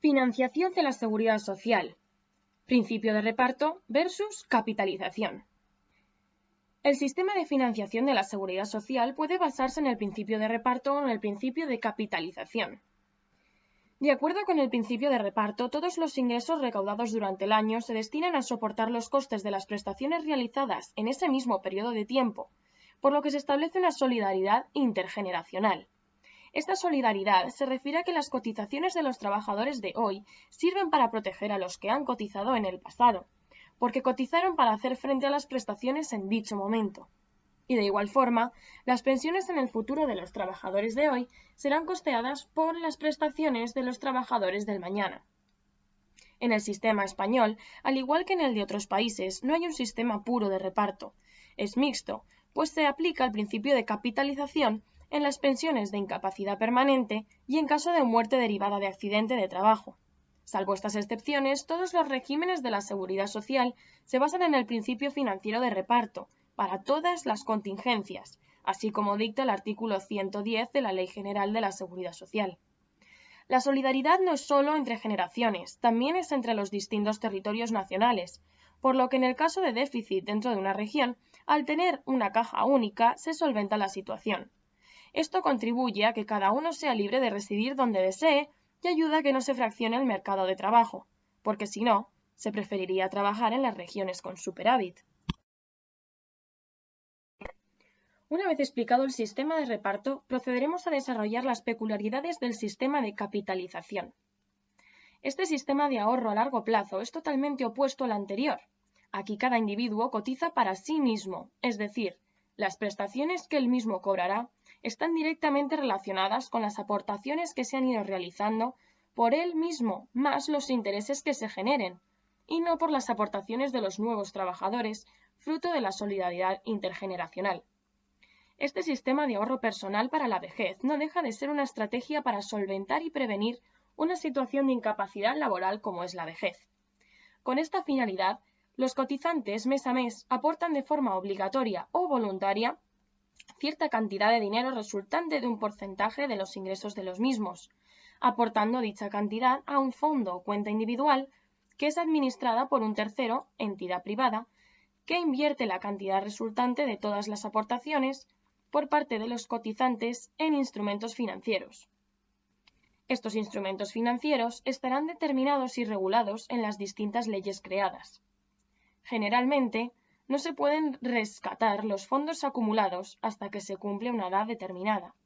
Financiación de la seguridad social. Principio de reparto versus capitalización. El sistema de financiación de la seguridad social puede basarse en el principio de reparto o en el principio de capitalización. De acuerdo con el principio de reparto, todos los ingresos recaudados durante el año se destinan a soportar los costes de las prestaciones realizadas en ese mismo periodo de tiempo, por lo que se establece una solidaridad intergeneracional. Esta solidaridad se refiere a que las cotizaciones de los trabajadores de hoy sirven para proteger a los que han cotizado en el pasado, porque cotizaron para hacer frente a las prestaciones en dicho momento. Y de igual forma, las pensiones en el futuro de los trabajadores de hoy serán costeadas por las prestaciones de los trabajadores del mañana. En el sistema español, al igual que en el de otros países, no hay un sistema puro de reparto. Es mixto, pues se aplica el principio de capitalización en las pensiones de incapacidad permanente y en caso de muerte derivada de accidente de trabajo. Salvo estas excepciones, todos los regímenes de la seguridad social se basan en el principio financiero de reparto, para todas las contingencias, así como dicta el artículo 110 de la Ley General de la Seguridad Social. La solidaridad no es solo entre generaciones, también es entre los distintos territorios nacionales, por lo que en el caso de déficit dentro de una región, al tener una caja única, se solventa la situación. Esto contribuye a que cada uno sea libre de residir donde desee y ayuda a que no se fraccione el mercado de trabajo, porque si no, se preferiría trabajar en las regiones con superávit. Una vez explicado el sistema de reparto, procederemos a desarrollar las peculiaridades del sistema de capitalización. Este sistema de ahorro a largo plazo es totalmente opuesto al anterior. Aquí cada individuo cotiza para sí mismo, es decir, las prestaciones que él mismo cobrará están directamente relacionadas con las aportaciones que se han ido realizando por él mismo, más los intereses que se generen, y no por las aportaciones de los nuevos trabajadores, fruto de la solidaridad intergeneracional. Este sistema de ahorro personal para la vejez no deja de ser una estrategia para solventar y prevenir una situación de incapacidad laboral como es la vejez. Con esta finalidad, los cotizantes mes a mes aportan de forma obligatoria o voluntaria cierta cantidad de dinero resultante de un porcentaje de los ingresos de los mismos, aportando dicha cantidad a un fondo o cuenta individual que es administrada por un tercero, entidad privada, que invierte la cantidad resultante de todas las aportaciones por parte de los cotizantes en instrumentos financieros. Estos instrumentos financieros estarán determinados y regulados en las distintas leyes creadas. Generalmente, no se pueden rescatar los fondos acumulados hasta que se cumple una edad determinada.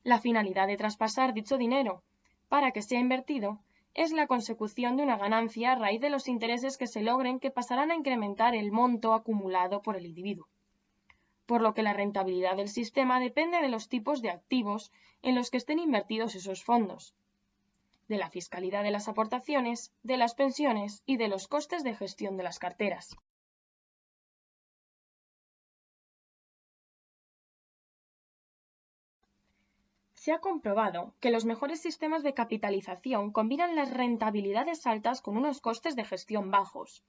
La finalidad de traspasar dicho dinero para que sea invertido es la consecución de una ganancia a raíz de los intereses que se logren que pasarán a incrementar el monto acumulado por el individuo. Por lo que la rentabilidad del sistema depende de los tipos de activos en los que estén invertidos esos fondos, de la fiscalidad de las aportaciones, de las pensiones y de los costes de gestión de las carteras. Se ha comprobado que los mejores sistemas de capitalización combinan las rentabilidades altas con unos costes de gestión bajos,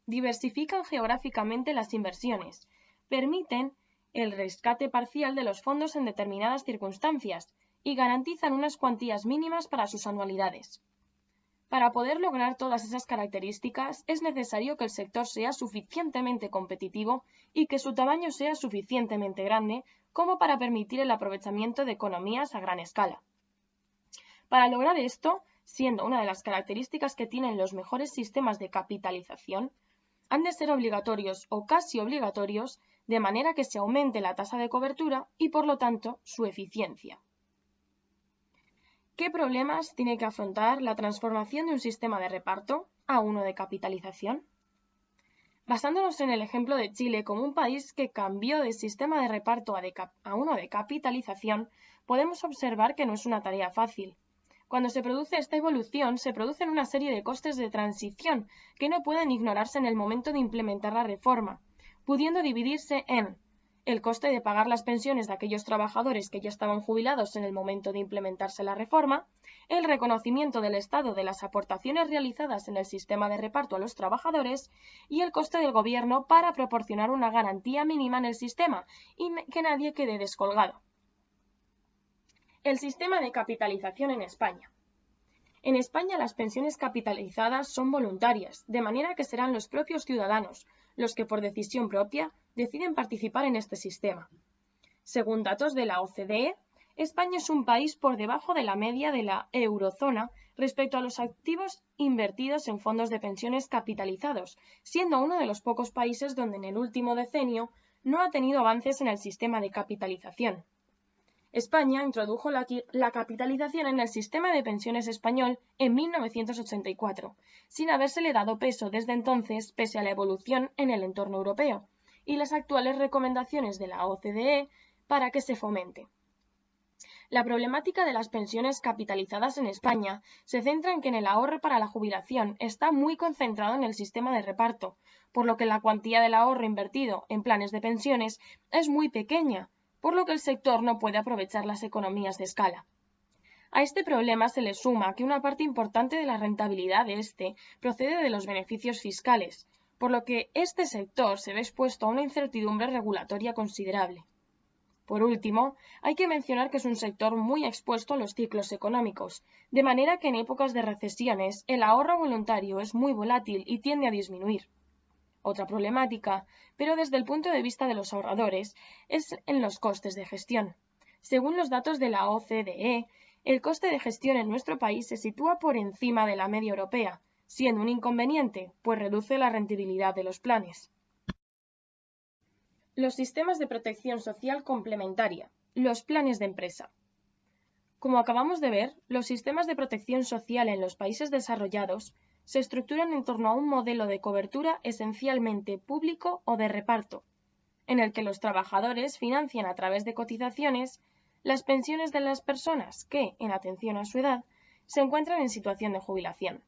diversifican geográficamente las inversiones, permiten el rescate parcial de los fondos en determinadas circunstancias y garantizan unas cuantías mínimas para sus anualidades. Para poder lograr todas esas características es necesario que el sector sea suficientemente competitivo y que su tamaño sea suficientemente grande como para permitir el aprovechamiento de economías a gran escala. Para lograr esto, siendo una de las características que tienen los mejores sistemas de capitalización, han de ser obligatorios o casi obligatorios de manera que se aumente la tasa de cobertura y, por lo tanto, su eficiencia. ¿Qué problemas tiene que afrontar la transformación de un sistema de reparto a uno de capitalización? Basándonos en el ejemplo de Chile como un país que cambió de sistema de reparto a uno de capitalización, podemos observar que no es una tarea fácil. Cuando se produce esta evolución, se producen una serie de costes de transición que no pueden ignorarse en el momento de implementar la reforma, pudiendo dividirse en el coste de pagar las pensiones de aquellos trabajadores que ya estaban jubilados en el momento de implementarse la reforma, el reconocimiento del Estado de las aportaciones realizadas en el sistema de reparto a los trabajadores y el coste del gobierno para proporcionar una garantía mínima en el sistema y que nadie quede descolgado. El sistema de capitalización en España. En España las pensiones capitalizadas son voluntarias, de manera que serán los propios ciudadanos los que por decisión propia deciden participar en este sistema. Según datos de la OCDE, España es un país por debajo de la media de la eurozona respecto a los activos invertidos en fondos de pensiones capitalizados, siendo uno de los pocos países donde en el último decenio no ha tenido avances en el sistema de capitalización. España introdujo la capitalización en el sistema de pensiones español en 1984, sin habérsele dado peso desde entonces pese a la evolución en el entorno europeo y las actuales recomendaciones de la OCDE para que se fomente. La problemática de las pensiones capitalizadas en España se centra en que en el ahorro para la jubilación está muy concentrado en el sistema de reparto, por lo que la cuantía del ahorro invertido en planes de pensiones es muy pequeña, por lo que el sector no puede aprovechar las economías de escala. A este problema se le suma que una parte importante de la rentabilidad de este procede de los beneficios fiscales, por lo que este sector se ve expuesto a una incertidumbre regulatoria considerable. Por último, hay que mencionar que es un sector muy expuesto a los ciclos económicos, de manera que en épocas de recesiones el ahorro voluntario es muy volátil y tiende a disminuir. Otra problemática, pero desde el punto de vista de los ahorradores, es en los costes de gestión. Según los datos de la OCDE, el coste de gestión en nuestro país se sitúa por encima de la media europea, siendo un inconveniente, pues reduce la rentabilidad de los planes. Los sistemas de protección social complementaria, los planes de empresa. Como acabamos de ver, los sistemas de protección social en los países desarrollados se estructuran en torno a un modelo de cobertura esencialmente público o de reparto, en el que los trabajadores financian a través de cotizaciones las pensiones de las personas que, en atención a su edad, se encuentran en situación de jubilación.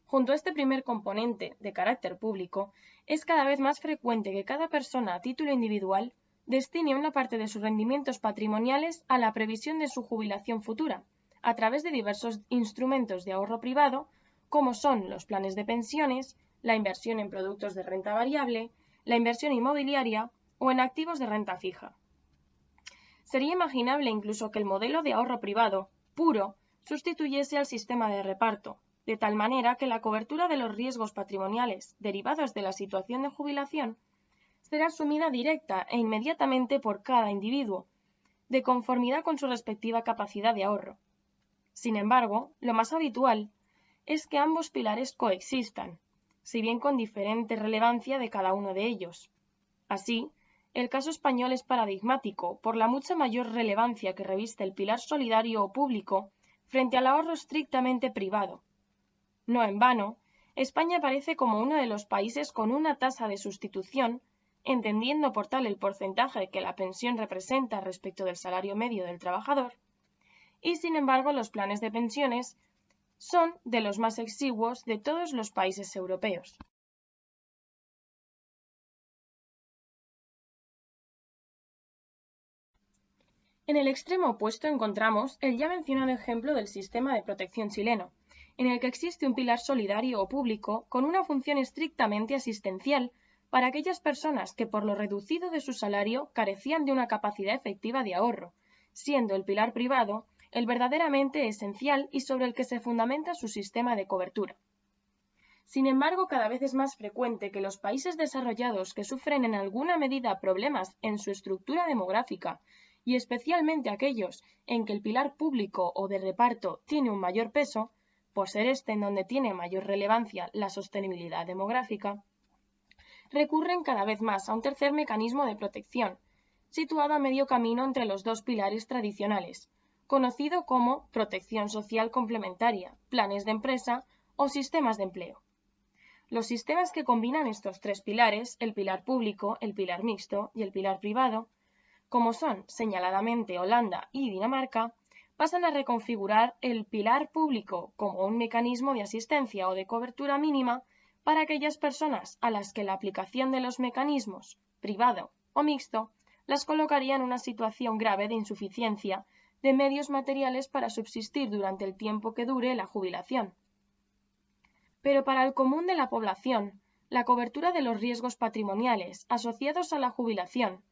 Junto a este primer componente de carácter público, es cada vez más frecuente que cada persona a título individual destine una parte de sus rendimientos patrimoniales a la previsión de su jubilación futura, a través de diversos instrumentos de ahorro privado, como son los planes de pensiones, la inversión en productos de renta variable, la inversión inmobiliaria o en activos de renta fija. Sería imaginable incluso que el modelo de ahorro privado, puro, sustituyese al sistema de reparto, de tal manera que la cobertura de los riesgos patrimoniales derivados de la situación de jubilación será asumida directa e inmediatamente por cada individuo, de conformidad con su respectiva capacidad de ahorro. Sin embargo, lo más habitual es que ambos pilares coexistan, si bien con diferente relevancia de cada uno de ellos. Así, el caso español es paradigmático por la mucha mayor relevancia que reviste el pilar solidario o público frente al ahorro estrictamente privado. No en vano, España aparece como uno de los países con una tasa de sustitución, entendiendo por tal el porcentaje que la pensión representa respecto del salario medio del trabajador, y sin embargo los planes de pensiones son de los más exiguos de todos los países europeos. En el extremo opuesto encontramos el ya mencionado ejemplo del sistema de protección chileno, en el que existe un pilar solidario o público con una función estrictamente asistencial para aquellas personas que por lo reducido de su salario carecían de una capacidad efectiva de ahorro, siendo el pilar privado el verdaderamente esencial y sobre el que se fundamenta su sistema de cobertura. Sin embargo, cada vez es más frecuente que los países desarrollados que sufren en alguna medida problemas en su estructura demográfica, y especialmente aquellos en que el pilar público o de reparto tiene un mayor peso, por ser este en donde tiene mayor relevancia la sostenibilidad demográfica, recurren cada vez más a un tercer mecanismo de protección, situado a medio camino entre los dos pilares tradicionales, conocido como protección social complementaria, planes de empresa o sistemas de empleo. Los sistemas que combinan estos tres pilares, el pilar público, el pilar mixto y el pilar privado, como son señaladamente Holanda y Dinamarca, pasan a reconfigurar el pilar público como un mecanismo de asistencia o de cobertura mínima para aquellas personas a las que la aplicación de los mecanismos privado o mixto las colocaría en una situación grave de insuficiencia de medios materiales para subsistir durante el tiempo que dure la jubilación. Pero para el común de la población, la cobertura de los riesgos patrimoniales asociados a la jubilación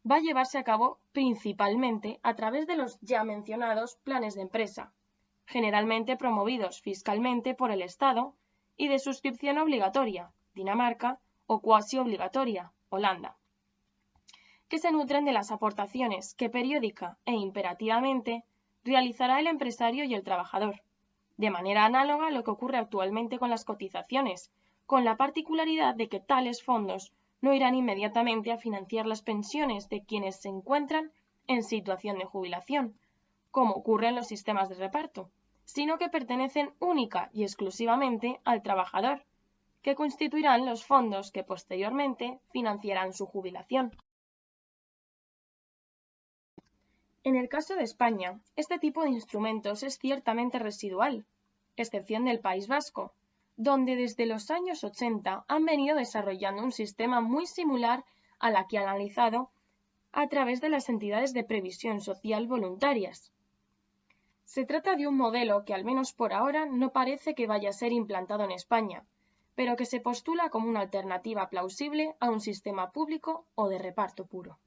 va a llevarse a cabo principalmente a través de los ya mencionados planes de empresa, generalmente promovidos fiscalmente por el Estado, y de suscripción obligatoria, Dinamarca, o cuasi obligatoria, Holanda, que se nutren de las aportaciones que periódica e imperativamente realizará el empresario y el trabajador, de manera análoga a lo que ocurre actualmente con las cotizaciones, con la particularidad de que tales fondos no irán inmediatamente a financiar las pensiones de quienes se encuentran en situación de jubilación, como ocurre en los sistemas de reparto, sino que pertenecen única y exclusivamente al trabajador, que constituirán los fondos que posteriormente financiarán su jubilación. En el caso de España, este tipo de instrumentos es ciertamente residual, excepción del País Vasco, donde desde los años 80 han venido desarrollando un sistema muy similar a la que han analizado a través de las entidades de previsión social voluntarias. Se trata de un modelo que, al menos por ahora, no parece que vaya a ser implantado en España, pero que se postula como una alternativa plausible a un sistema público o de reparto puro.